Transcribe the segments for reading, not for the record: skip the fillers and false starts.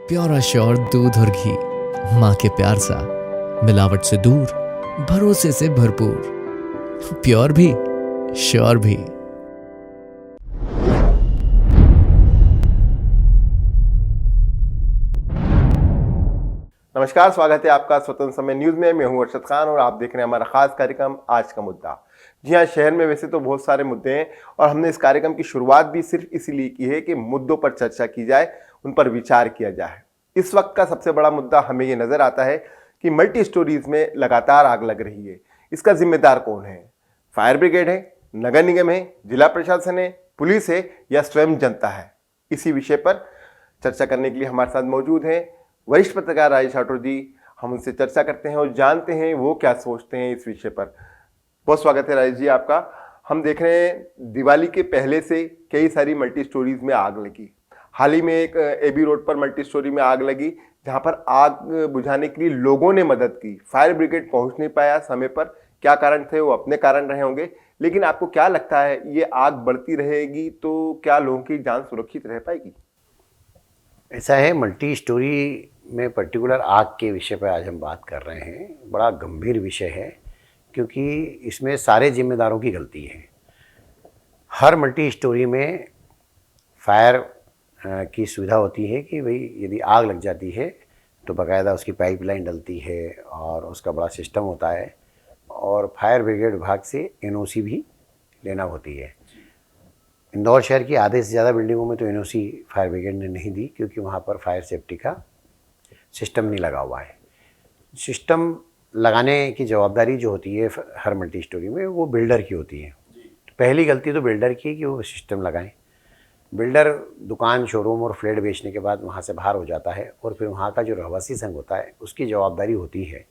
Pure sure दूध और घी, माँ के प्यार सा, मिलावट से दूर, भरोसे से भरपूर, प्योर भी श्योर भी। नमस्कार, स्वागत है आपका स्वतंत्र समय न्यूज में। मैं हूं अरशद खान और आप देख रहे हैं हमारा खास कार्यक्रम आज का मुद्दा। जी हां, शहर में वैसे तो बहुत सारे मुद्दे हैं और हमने इस कार्यक्रम की शुरुआत भी सिर्फ इसीलिए की है कि मुद्दों पर चर्चा की जाए, उन पर विचार किया जाए। इस वक्त का सबसे बड़ा मुद्दा हमें ये नजर आता है कि मल्टी स्टोरीज में लगातार आग लग रही है। इसका जिम्मेदार कौन है? फायर ब्रिगेड है, नगर निगम है, जिला प्रशासन है, पुलिस है या स्वयं जनता है? इसी विषय पर चर्चा करने के लिए हमारे साथ मौजूद हैं वरिष्ठ पत्रकार राजेश राठौर जी। हम उनसे चर्चा करते हैं और जानते हैं वो क्या सोचते हैं इस विषय पर। बहुत स्वागत है राजेश जी आपका। हम देख रहे हैं दिवाली के पहले से कई सारी मल्टी स्टोरीज में आग लगी। हाल ही में एक एबी रोड पर मल्टी स्टोरी में आग लगी, जहां पर आग बुझाने के लिए लोगों ने मदद की। फायर ब्रिगेड पहुंच नहीं पाया समय पर। क्या कारण थे? वो अपने कारण रहे होंगे, लेकिन आपको क्या लगता है ये आग बढ़ती रहेगी तो क्या लोगों की जान सुरक्षित रह पाएगी? ऐसा है, मल्टी स्टोरी में पर्टिकुलर आग के विषय पर आज हम बात कर रहे हैं। बड़ा गंभीर विषय है क्योंकि इसमें सारे जिम्मेदारों की गलती है। हर मल्टी स्टोरी में फायर की सुविधा होती है कि भाई यदि आग लग जाती है तो बाकायदा उसकी पाइपलाइन डलती है और उसका बड़ा सिस्टम होता है और फायर ब्रिगेड विभाग से एनओसी भी लेना होती है। इंदौर शहर की आधे से ज़्यादा बिल्डिंगों में तो एनओसी फायर ब्रिगेड ने नहीं दी क्योंकि वहाँ पर फायर सेफ्टी का सिस्टम नहीं लगा हुआ है। सिस्टम लगाने की जवाबदारी जो होती है हर मल्टी स्टोरी में वो बिल्डर की होती है। तो पहली गलती तो बिल्डर की है कि वो सिस्टम लगाएं। बिल्डर दुकान, शोरूम और फ्लैट बेचने के बाद वहाँ से बाहर हो जाता है और फिर वहाँ का जो रहवासी संघ होता है उसकी जवाबदारी होती है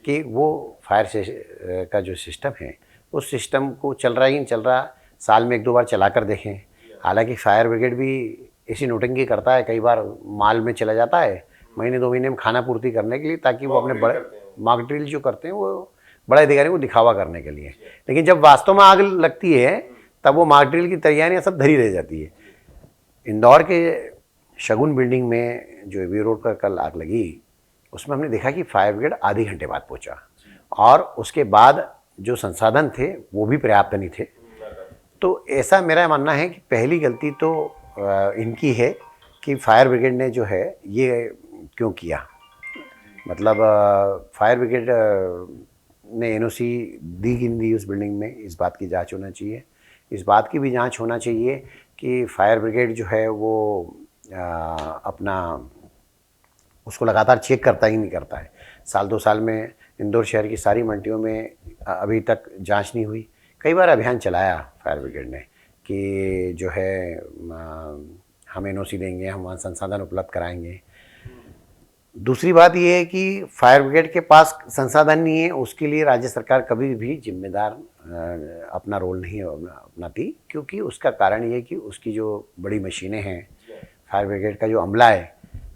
कि वो फायर का जो सिस्टम है उस सिस्टम को चल रहा ही नहीं चल रहा, साल में 1-2 बार चला कर देखें। हालांकि फायर ब्रिगेड भी ऐसी नोटंकी करता है, कई बार माल में चला जाता है महीने 2 महीने में खाना पूर्ति करने के लिए, ताकि वो अपने बड़े मॉक ड्रिल जो करते हैं वो बड़े अधिकारी को दिखावा करने के लिए। लेकिन जब वास्तव में आग लगती है तब वो मॉक ड्रिल की तैयारियाँ सब धरी रह जाती है। इंदौर के शगुन बिल्डिंग में जो एबी रोड पर कल आग लगी उसमें हमने देखा कि फायर ब्रिगेड आधे घंटे बाद पहुँचा और उसके बाद जो संसाधन थे वो भी पर्याप्त नहीं थे। तो ऐसा मेरा मानना है कि पहली गलती तो इनकी है कि फायर ब्रिगेड ने जो है ये क्यों किया। मतलब फायर ब्रिगेड ने एनओसी दी कि नहीं दी उस बिल्डिंग में, इस बात की जांच होना चाहिए। इस बात की भी जांच होना चाहिए कि फायर ब्रिगेड जो है वो अपना उसको लगातार चेक करता ही नहीं करता है। साल 2 साल में इंदौर शहर की सारी मंडियों में अभी तक जांच नहीं हुई। कई बार अभियान चलाया फायर ब्रिगेड ने कि जो है हम एनओसी देंगे, हम वहाँ संसाधन उपलब्ध कराएंगे। दूसरी बात ये है कि फायर ब्रिगेड के पास संसाधन नहीं है, उसके लिए राज्य सरकार कभी भी जिम्मेदार अपना रोल नहीं अपनाती, क्योंकि उसका कारण ये है कि उसकी जो बड़ी मशीनें हैं, फायर ब्रिगेड का जो अमला है,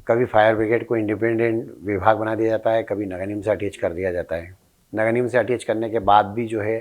कभी फायर ब्रिगेड को इंडिपेंडेंट विभाग बना दिया जाता है, कभी नगर निगम से अटैच कर दिया जाता है। नगर निगम से अटैच करने के बाद भी जो है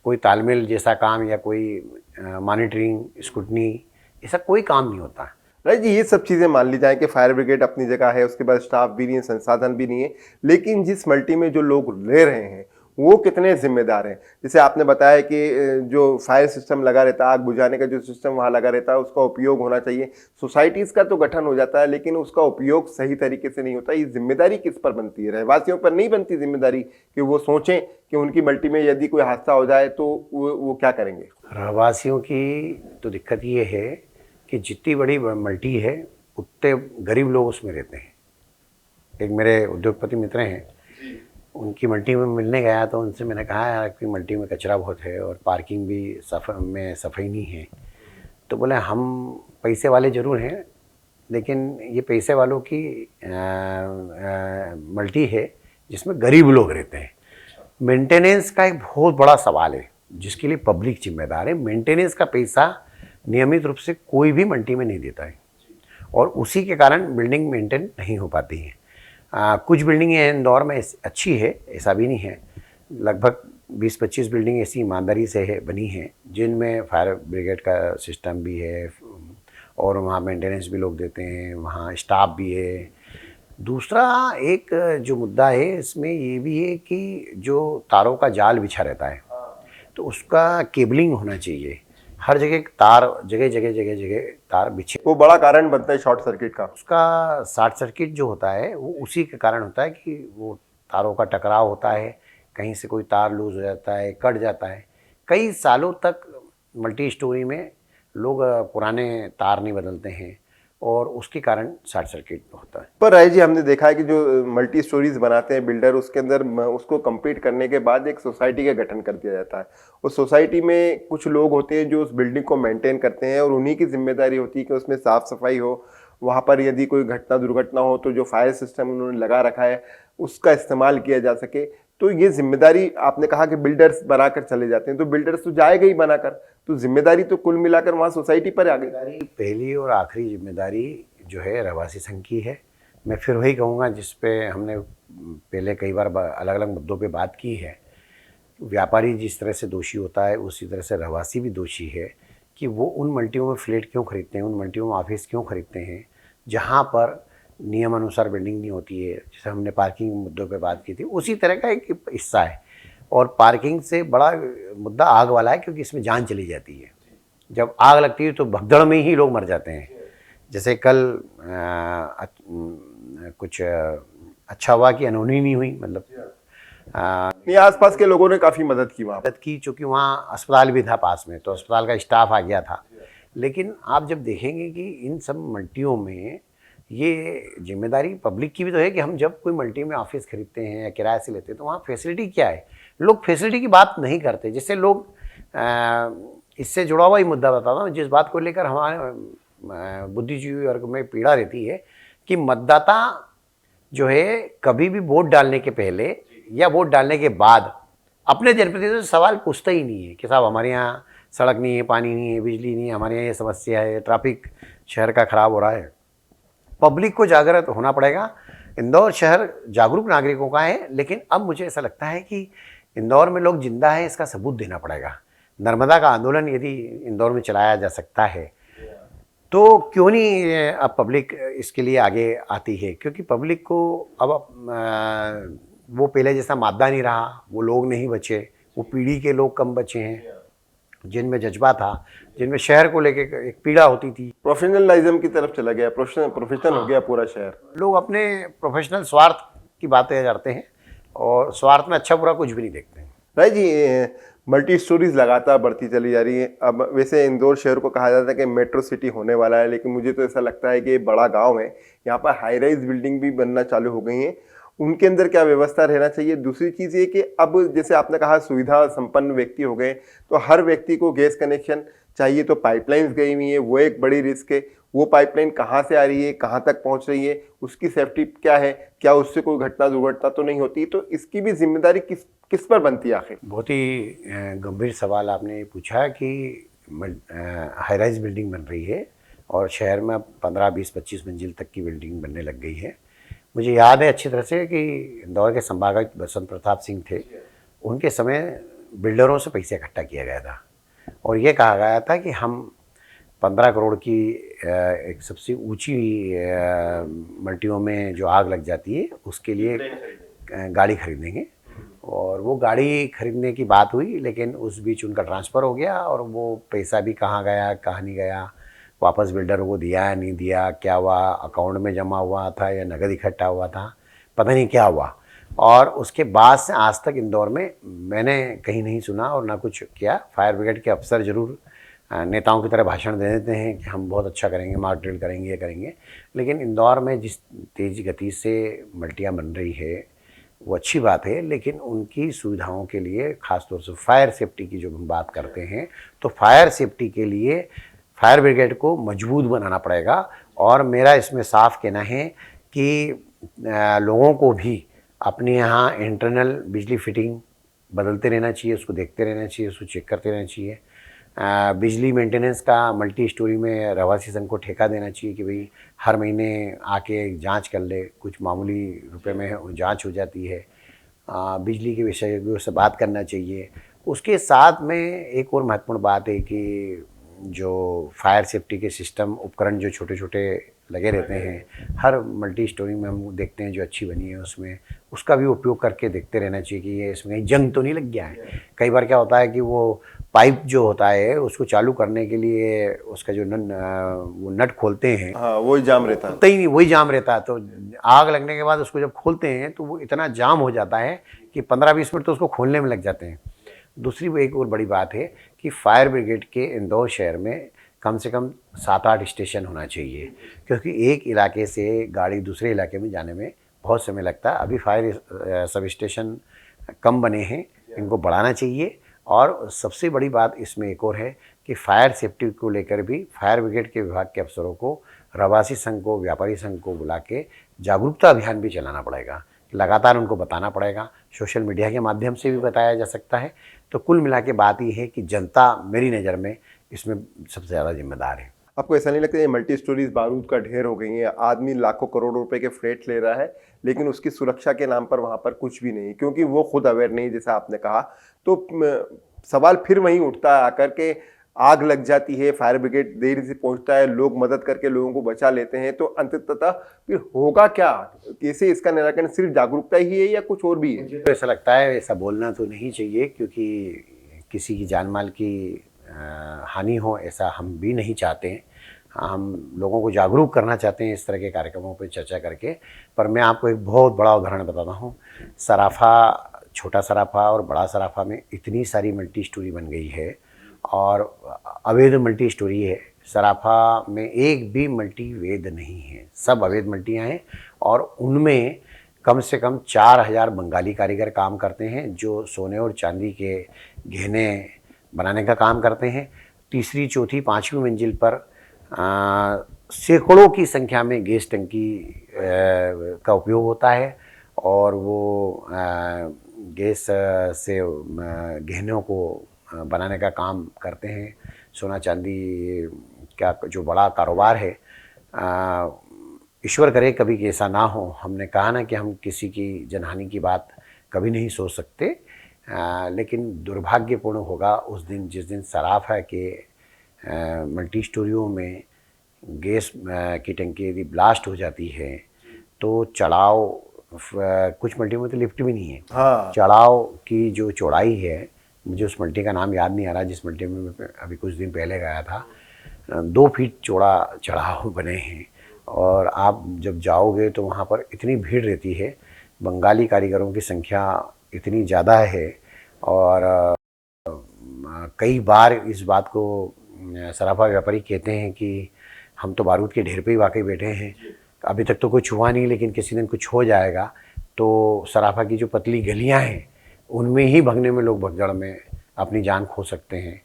कोई तालमेल जैसा काम या कोई मॉनिटरिंग, स्क्रूटनी, ऐसा कोई काम नहीं होता। राइट जी, ये सब चीज़ें मान ली जाए कि फायर ब्रिगेड अपनी जगह है, उसके बाद स्टाफ भी नहीं है, संसाधन भी नहीं है, लेकिन जिस मल्टी में जो लोग रह रहे हैं वो कितने जिम्मेदार हैं? जैसे आपने बताया कि जो फायर सिस्टम लगा रहता है, आग बुझाने का जो सिस्टम वहाँ लगा रहता है, उसका उपयोग होना चाहिए। सोसाइटीज़ का तो गठन हो जाता है लेकिन उसका उपयोग सही तरीके से नहीं होता। ये जिम्मेदारी किस पर बनती है? रहवासियों पर नहीं बनती जिम्मेदारी कि वो सोचें कि उनकी मल्टी में यदि कोई हादसा हो जाए तो वो क्या करेंगे? रहवासियों की तो दिक्कत ये है कि जितनी बड़ी मल्टी है उतने गरीब लोग उसमें रहते हैं। एक मेरे उद्योगपति मित्र हैं, उनकी मल्टी में मिलने गया तो उनसे मैंने कहा यार कि मल्टी में कचरा बहुत है और पार्किंग भी सफाई नहीं है। तो बोले हम पैसे वाले ज़रूर हैं लेकिन ये पैसे वालों की मल्टी है जिसमें गरीब लोग रहते हैं। मेंटेनेंस का एक बहुत बड़ा सवाल है जिसके लिए पब्लिक जिम्मेदार है। मेंटेनेंस का पैसा नियमित रूप से कोई भी मल्टी में नहीं देता है और उसी के कारण बिल्डिंग मेंटेन नहीं हो पाती है। कुछ बिल्डिंगें इंदौर में अच्छी है, ऐसा भी नहीं है। लगभग 20-25 बिल्डिंग ऐसी ईमानदारी से बनी हैं जिनमें फायर ब्रिगेड का सिस्टम भी है और वहाँ मेंटेनेंस भी लोग देते हैं, वहाँ स्टाफ भी है। दूसरा एक जो मुद्दा है इसमें ये भी है कि जो तारों का जाल बिछा रहता है तो उसका केबलिंग होना चाहिए। हर जगह तार, जगह जगह जगह जगह तार बिछे, वो बड़ा कारण बनता है शॉर्ट सर्किट का। उसका शॉर्ट सर्किट जो होता है वो उसी के कारण होता है कि वो तारों का टकराव होता है, कहीं से कोई तार लूज हो जाता है, कट जाता है। कई सालों तक मल्टी स्टोरी में लोग पुराने तार नहीं बदलते हैं और उसके कारण शॉर्ट सर्किट होता है। पर राय जी, हमने देखा है कि जो मल्टी स्टोरीज बनाते हैं बिल्डर, उसके अंदर उसको कंप्लीट करने के बाद एक सोसाइटी का गठन कर दिया जाता है। उस सोसाइटी में कुछ लोग होते हैं जो उस बिल्डिंग को मेंटेन करते हैं और उन्हीं की जिम्मेदारी होती है कि उसमें साफ सफाई हो, वहाँ पर यदि कोई घटना दुर्घटना हो तो जो फायर सिस्टम उन्होंने लगा रखा है उसका इस्तेमाल किया जा सके। तो ये जिम्मेदारी, आपने कहा कि बिल्डर्स बनाकर चले जाते हैं, तो बिल्डर्स तो जाएगा ही बनाकर, तो जिम्मेदारी तो कुल मिलाकर वहाँ सोसाइटी पर आ गई। पहली और आखिरी जिम्मेदारी जो है रहवासी संघ की है। मैं फिर वही कहूँगा जिस पे हमने पहले कई बार अलग अलग मुद्दों पे बात की है। व्यापारी जिस तरह से दोषी होता है उसी तरह से रहवासी भी दोषी है कि वो उन मल्टियों में फ्लैट क्यों खरीदते हैं, उन मल्टियों में ऑफिस क्यों खरीदते हैं जहाँ पर नियम अनुसार बिल्डिंग नहीं होती है। जैसे हमने पार्किंग मुद्दों पे बात की थी, उसी तरह का एक हिस्सा है। और पार्किंग से बड़ा मुद्दा आग वाला है क्योंकि इसमें जान चली जाती है। जब आग लगती है तो भगदड़ में ही लोग मर जाते हैं। जैसे कल कुछ अच्छा हुआ कि अनहोनी नहीं हुई, मतलब नहीं, आसपास के लोगों ने काफ़ी मदद की वहाँ पर। मदद की, चूँकि वहाँ अस्पताल भी था पास में तो अस्पताल का स्टाफ आ गया था। लेकिन आप जब देखेंगे कि इन सब मल्टियों में ये जिम्मेदारी पब्लिक की भी तो है कि हम जब कोई मल्टी में ऑफिस खरीदते हैं या किराए से लेते हैं तो वहाँ फैसिलिटी क्या है, लोग फैसिलिटी की बात नहीं करते। जिससे लोग इससे जुड़ा हुआ ही मुद्दा बताता हूँ जिस बात को लेकर हमारे बुद्धिजीवी वर्ग में पीड़ा रहती है कि मतदाता जो है कभी भी वोट डालने के पहले या वोट डालने के बाद अपने जनप्रतिनिधियों से सवाल पूछता ही नहीं है कि साहब हमारे यहाँ सड़क नहीं है, पानी नहीं है, बिजली नहीं है, हमारे यहाँ ये समस्या है, ट्रैफिक शहर का ख़राब हो रहा है। पब्लिक को जागृत होना पड़ेगा। इंदौर शहर जागरूक नागरिकों का है, लेकिन अब मुझे ऐसा लगता है कि इंदौर में लोग जिंदा है इसका सबूत देना पड़ेगा। नर्मदा का आंदोलन यदि इंदौर में चलाया जा सकता है तो क्यों नहीं अब पब्लिक इसके लिए आगे आती है, क्योंकि पब्लिक को अब वो पहले जैसा मादा नहीं रहा, वो लोग नहीं बचे, वो पीढ़ी के लोग कम बचे हैं जिनमें जज्बा था, जिनमें शहर को लेके एक पीड़ा होती थी। प्रोफेशनलिज्म की तरफ चला गया, प्रोफेशनल हो गया पूरा शहर। लोग अपने प्रोफेशनल स्वार्थ की बातें करते हैं और स्वार्थ में अच्छा बुरा कुछ भी नहीं देखते हैं। राय जी, मल्टी स्टोरीज लगातार बढ़ती चली जा रही है। अब वैसे इंदौर शहर को कहा जाता है कि मेट्रो सिटी होने वाला है, लेकिन मुझे तो ऐसा लगता है कि ये बड़ा गांव है, यहाँ पर हाई राइज बिल्डिंग भी बनना चालू हो गई हैं। उनके अंदर क्या व्यवस्था रहना चाहिए। दूसरी चीज़ ये कि अब जैसे आपने कहा सुविधा संपन्न व्यक्ति हो गए, तो हर व्यक्ति को गैस कनेक्शन चाहिए, तो पाइपलाइंस गई हुई है, वो एक बड़ी रिस्क है। वो पाइपलाइन कहाँ से आ रही है, कहाँ तक पहुँच रही है, उसकी सेफ्टी क्या है, क्या उससे कोई घटना दुर्घटना तो नहीं होती, तो इसकी भी जिम्मेदारी किस पर बनती है आखिर। बहुत ही गंभीर सवाल आपने पूछा कि हाई राइज बिल्डिंग बन रही है और शहर में 15, 20, 25 मंजिल तक की बिल्डिंग बनने लग गई है। मुझे याद है अच्छी तरह से कि इंदौर के संभागायुक्त बसंत प्रताप सिंह थे, उनके समय बिल्डरों से पैसे इकट्ठा किया गया था और ये कहा गया था कि हम 15 करोड़ की एक सबसे ऊंची मल्टियों में जो आग लग जाती है उसके लिए गाड़ी खरीदेंगे। और वो गाड़ी खरीदने की बात हुई, लेकिन उस बीच उनका ट्रांसफ़र हो गया और वो पैसा भी कहाँ गया कहाँ नहीं गया, वापस बिल्डर को दिया या नहीं दिया, क्या हुआ, अकाउंट में जमा हुआ था या नगद इकट्ठा हुआ था, पता नहीं क्या हुआ। और उसके बाद से आज तक इंदौर में मैंने कहीं नहीं सुना और ना कुछ किया। फायर ब्रिगेड के अफसर ज़रूर नेताओं की तरह भाषण दे देते हैं कि हम बहुत अच्छा करेंगे, मार्क ड्रिल करेंगे, ये करेंगे, लेकिन इंदौर में जिस तेज़ गति से मल्टियाँ बन रही है वो अच्छी बात है, लेकिन उनकी सुविधाओं के लिए ख़ासतौर से फायर सेफ्टी की जो हम बात करते हैं तो फायर सेफ्टी के लिए फायर ब्रिगेड को मजबूत बनाना पड़ेगा। और मेरा इसमें साफ कहना है कि लोगों को भी अपने यहाँ इंटरनल बिजली फिटिंग बदलते रहना चाहिए, उसको देखते रहना चाहिए, उसको चेक करते रहना चाहिए। बिजली मेंटेनेंस का मल्टी स्टोरी में रहवासी संघ को ठेका देना चाहिए कि भाई हर महीने आके जांच कर ले, कुछ मामूली रुपए में जांच हो जाती है। बिजली के विषय से बात करना चाहिए। उसके साथ में एक और महत्वपूर्ण बात है कि जो फायर सेफ्टी के सिस्टम उपकरण जो छोटे छोटे लगे रहते हैं, हर मल्टी स्टोरी में हम देखते हैं जो अच्छी बनी है उसमें उसका भी उपयोग करके देखते रहना चाहिए कि ये इसमें कहीं जंग तो नहीं लग गया है। कई बार क्या होता है कि वो पाइप जो होता है उसको चालू करने के लिए उसका जो वो नट खोलते हैं, हाँ वही जाम रहता है, होता ही नहीं, वही जाम रहता है। तो आग लगने के बाद उसको जब खोलते हैं तो वो इतना जाम हो जाता है कि 15-20 मिनट तो उसको खोलने में लग जाते हैं। दूसरी वो एक और बड़ी बात है कि फायर ब्रिगेड के इंदौर शहर में कम से कम 7-8 स्टेशन होना चाहिए, क्योंकि एक इलाके से गाड़ी दूसरे इलाके में जाने में बहुत समय लगता है। अभी फायर सब स्टेशन कम बने हैं, इनको बढ़ाना चाहिए। और सबसे बड़ी बात इसमें एक और है कि फायर सेफ्टी को लेकर भी फायर ब्रिगेड के विभाग के अफसरों को रवासी संघ को, व्यापारी संघ को बुला के जागरूकता अभियान भी चलाना पड़ेगा, लगातार उनको बताना पड़ेगा। सोशल मीडिया के माध्यम से भी बताया जा सकता है। तो कुल मिला के बात ये है कि जनता मेरी नज़र में इसमें सबसे ज़्यादा जिम्मेदार है। आपको ऐसा नहीं लगता ये मल्टी स्टोरीज बारूद का ढेर हो गई है? आदमी लाखों करोड़ों रुपए के फ्लैट ले रहा है लेकिन उसकी सुरक्षा के नाम पर वहां पर कुछ भी नहीं, क्योंकि वो खुद अवेयर नहीं, जैसा आपने कहा। तो सवाल फिर वहीं उठता है आकर के, आग लग जाती है, फायर ब्रिगेड देरी से पहुंचता है, लोग मदद करके लोगों को बचा लेते हैं, तो अंततः फिर होगा क्या? कैसे इसका निराकरण? सिर्फ जागरूकता ही है या कुछ और भी है? मुझे तो ऐसा लगता है, ऐसा बोलना तो नहीं चाहिए क्योंकि किसी की जान माल की हानि हो ऐसा हम भी नहीं चाहते हैं। हम लोगों को जागरूक करना चाहते हैं इस तरह के कार्यक्रमों पर चर्चा करके। पर मैं आपको एक बहुत बड़ा उदाहरण बताता हूँ। सराफा, छोटा सराफा और बड़ा सराफा में इतनी सारी मल्टी स्टोरी बन गई है और अवैध मल्टी स्टोरी है। सराफा में एक भी मल्टी वैध नहीं है, सब अवैध मल्टियाँ हैं। और उनमें कम से कम 4000 बंगाली कारीगर काम करते हैं जो सोने और चांदी के गहने बनाने का काम करते हैं। तीसरी, चौथी, 5वीं मंजिल पर सैकड़ों की संख्या में गैस टंकी का उपयोग होता है और वो गैस से गहनों को बनाने का काम करते हैं। सोना चांदी का जो बड़ा कारोबार है, ईश्वर करे कभी कि ऐसा ना हो। हमने कहा ना कि हम किसी की जनहानि की बात कभी नहीं सोच सकते, लेकिन दुर्भाग्यपूर्ण होगा उस दिन जिस दिन सराफा के मल्टी स्टोरियों में गैस की टंकी यदि ब्लास्ट हो जाती है तो चढ़ाव, कुछ मल्टी में तो लिफ्ट भी नहीं है। हाँ। चढ़ाव की जो चौड़ाई है, मुझे उस मल्टी का नाम याद नहीं आ रहा जिस मल्टी में मैं अभी कुछ दिन पहले गया था, 2 फीट चौड़ा चढ़ाव बने हैं। और आप जब जाओगे तो वहाँ पर इतनी भीड़ रहती है, बंगाली कारीगरों की संख्या इतनी ज़्यादा है। और कई बार इस बात को सराफा व्यापारी कहते हैं कि हम तो बारूद के ढेर पे ही वाकई बैठे हैं, अभी तक तो कुछ हुआ नहीं, लेकिन किसी दिन कुछ हो जाएगा तो सराफा की जो पतली गलियां हैं उनमें ही भगने में लोग भगदड़ में अपनी जान खो सकते हैं।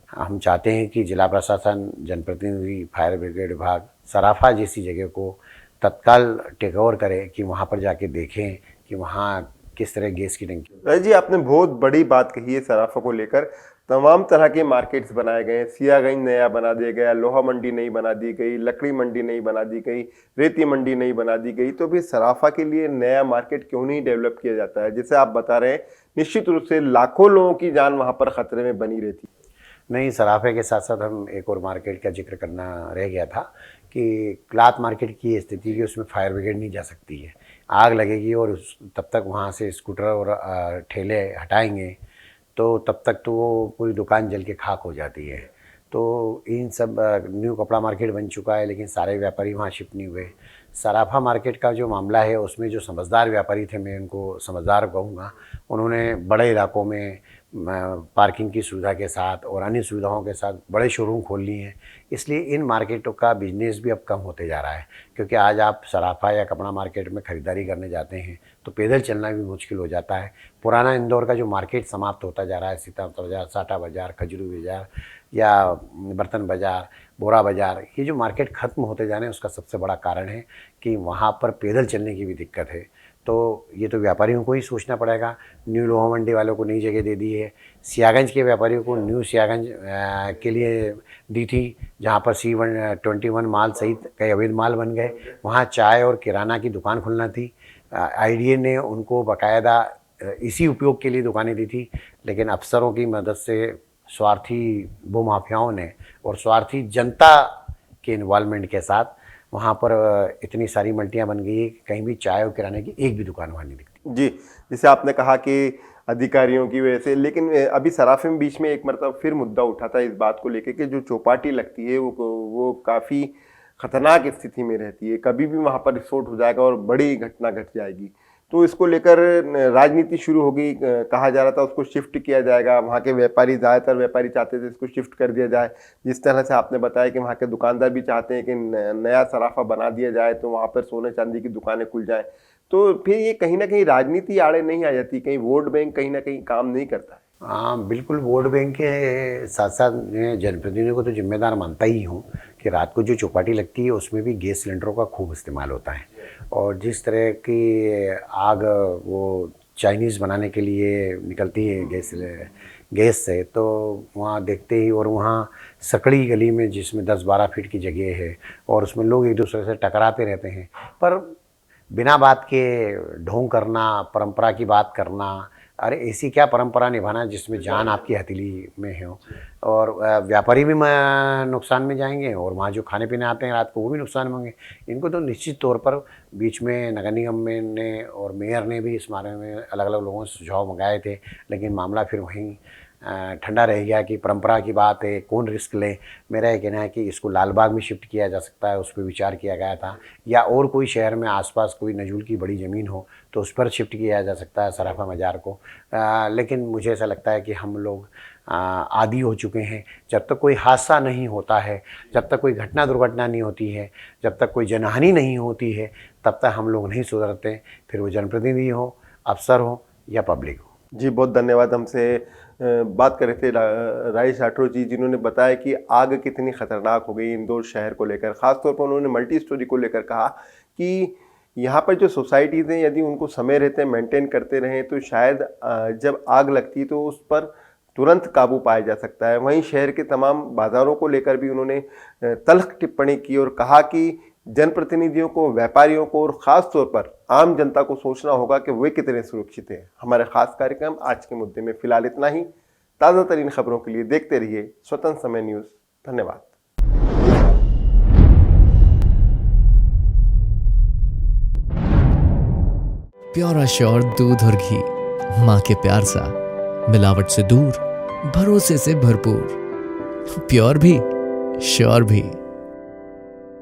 हम चाहते हैं कि जिला प्रशासन, जनप्रतिनिधि, फायर ब्रिगेड विभाग सराफा जैसी जगह को तत्काल टेक ओवर करे कि वहाँ पर जाके देखें कि वहाँ किस तरह गैस की टंकी। राज जी, आपने बहुत बड़ी बात कही है सराफा को लेकर। तमाम तरह के मार्केट्स बनाए गए हैं, सियागंज नया बना दिया गया, लोहा मंडी नई बना दी गई, लकड़ी मंडी नई बना दी गई, रेती मंडी नई बना दी गई। तो भी सराफा के लिए नया मार्केट क्यों नहीं डेवलप किया जाता है? जैसे आप बता रहे हैं, निश्चित रूप से लाखों लोगों की जान वहाँ पर खतरे में बनी रहती है। नहीं, सराफे के साथ साथ हम एक और मार्केट का जिक्र करना रह गया था कि क्लॉथ मार्केट की स्थिति कि उसमें फायर ब्रिगेड नहीं जा सकती है। आग लगेगी और तब तक वहाँ से स्कूटर और ठेले हटाएंगे तो तब तक तो वो पूरी दुकान जल के खाक हो जाती है। तो इन सब न्यू कपड़ा मार्केट बन चुका है लेकिन सारे व्यापारी वहाँ शिफ्ट नहीं हुए। सराफा मार्केट का जो मामला है उसमें जो समझदार व्यापारी थे, मैं उनको समझदार कहूँगा, उन्होंने बड़े इलाकों में पार्किंग की सुविधा के साथ और अन्य सुविधाओं के साथ बड़े शोरूम खोल लिए हैं। इसलिए इन मार्केटों का बिजनेस भी अब कम होते जा रहा है, क्योंकि आज आप सराफा या कपड़ा मार्केट में ख़रीदारी करने जाते हैं तो पैदल चलना भी मुश्किल हो जाता है। पुराना इंदौर का जो मार्केट समाप्त होता जा रहा है, सीतापुर बाज़ार, साटा बाज़ार, खजूरी बाज़ार या बर्तन बाज़ार, बोरा बाज़ार, ये जो मार्केट ख़त्म होते जा रहे हैं उसका सबसे बड़ा कारण है कि वहाँ पर पैदल चलने की भी दिक्कत है। तो ये तो व्यापारियों को ही सोचना पड़ेगा। न्यू लोहा मंडी वालों को नई जगह दे दी है, सियागंज के व्यापारियों को न्यू सियागंज के लिए दी थी, जहाँ पर C21 माल सहित कई अवैध माल बन गए। वहाँ चाय और किराना की दुकान खुलना थी। IDA ने उनको बाकायदा इसी उपयोग के लिए दुकानें दी थी, लेकिन अफसरों की मदद से स्वार्थी भूमाफियाओं ने और स्वार्थी जनता के इन्वॉल्वमेंट के साथ वहाँ पर इतनी सारी मल्टियाँ बन गई है कि कहीं भी चाय और किराने की एक भी दुकान वहाँ नहीं दिखती। जी, जैसे आपने कहा कि अधिकारियों की वजह से, लेकिन अभी सराफे में बीच में एक मरतबा फिर मुद्दा उठा था इस बात को लेके कि जो चौपाटी लगती है वो काफ़ी खतरनाक स्थिति में रहती है, कभी भी वहाँ पर विस्फोट हो जाएगा और बड़ी घटना घट जाएगी। तो इसको लेकर राजनीति शुरू हो गई, कहा जा रहा था उसको शिफ्ट किया जाएगा। वहाँ के व्यापारी, ज़्यादातर व्यापारी चाहते थे इसको शिफ्ट कर दिया जाए। जिस तरह से आपने बताया कि वहाँ के दुकानदार भी चाहते हैं कि नया सराफा बना दिया जाए तो वहाँ पर सोने चांदी की दुकानें खुल जाएं। तो फिर ये कहीं ना कहीं राजनीति आड़े नहीं आ जाती, कहीं वोट बैंक कहीं ना कहीं काम नहीं करता है? हाँ बिल्कुल, वोट बैंक के साथ साथ मैं जनप्रतिनिधियों को तो जिम्मेदार मानता ही हूँ कि रात को जो चौपाटी लगती है उसमें भी गैस सिलेंडरों का खूब इस्तेमाल होता है। और जिस तरह की आग वो चाइनीज़ बनाने के लिए निकलती है गैस से, तो वहाँ देखते ही, और वहाँ सकड़ी गली में जिसमें 10-12 फीट की जगह है और उसमें लोग एक दूसरे से टकराते रहते हैं, पर बिना बात के ढोंग करना, परंपरा की बात करना, अरे ऐसी क्या परंपरा निभाना जिसमें जान आपकी हथेली में हो। और व्यापारी भी नुकसान में जाएंगे और वहाँ जो खाने पीने आते हैं रात को वो भी नुकसान में होंगे। इनको तो निश्चित तौर पर बीच में नगर निगम में ने और मेयर ने भी इस बारे में अलग अलग लोगों से सुझाव मंगाए थे, लेकिन मामला फिर वहीं ठंडा रह गया कि परंपरा की बात है, कौन रिस्क ले। मेरा ये कहना है कि इसको लालबाग में शिफ्ट किया जा सकता है, उस पर विचार किया गया था, या और कोई शहर में आसपास कोई नजूल की बड़ी ज़मीन हो तो उस पर शिफ्ट किया जा सकता है सराफा मज़ार को। लेकिन मुझे ऐसा लगता है कि हम लोग आदी हो चुके हैं। जब तक कोई हादसा नहीं होता है, जब तक कोई घटना दुर्घटना नहीं होती है, जब तक कोई जनहानि नहीं होती है, तब तक हम लोग नहीं सुधरते, फिर वो जनप्रतिनिधि हो, अफसर हो या पब्लिक हो। जी, बहुत धन्यवाद। हमसे बात कर रहे थे राजेश राठौर जी, जिन्होंने बताया कि आग कितनी ख़तरनाक हो गई इंदौर शहर को लेकर। ख़ासतौर पर उन्होंने मल्टी स्टोरी को लेकर कहा कि यहाँ पर जो सोसाइटीज़ हैं, यदि उनको समय रहते मेंटेन करते रहें तो शायद जब आग लगती है तो उस पर तुरंत काबू पाया जा सकता है। वहीं शहर के तमाम बाज़ारों को लेकर भी उन्होंने तल्ख़ टिप्पणी की और कहा कि जनप्रतिनिधियों को, व्यापारियों को और ख़ास तौर पर आम जनता को सोचना होगा कि वे कितने सुरक्षित हैं। हमारे ख़ास कार्यक्रम आज के मुद्दे में फ़िलहाल इतना ही। ताज़ा तरीन खबरों के लिए देखते रहिए स्वतंत्र समय न्यूज़। धन्यवाद। प्योर श्योर दूध और घी, माँ के प्यार सा, मिलावट से दूर, भरोसे से भरपूर, प्योर भी श्योर भी।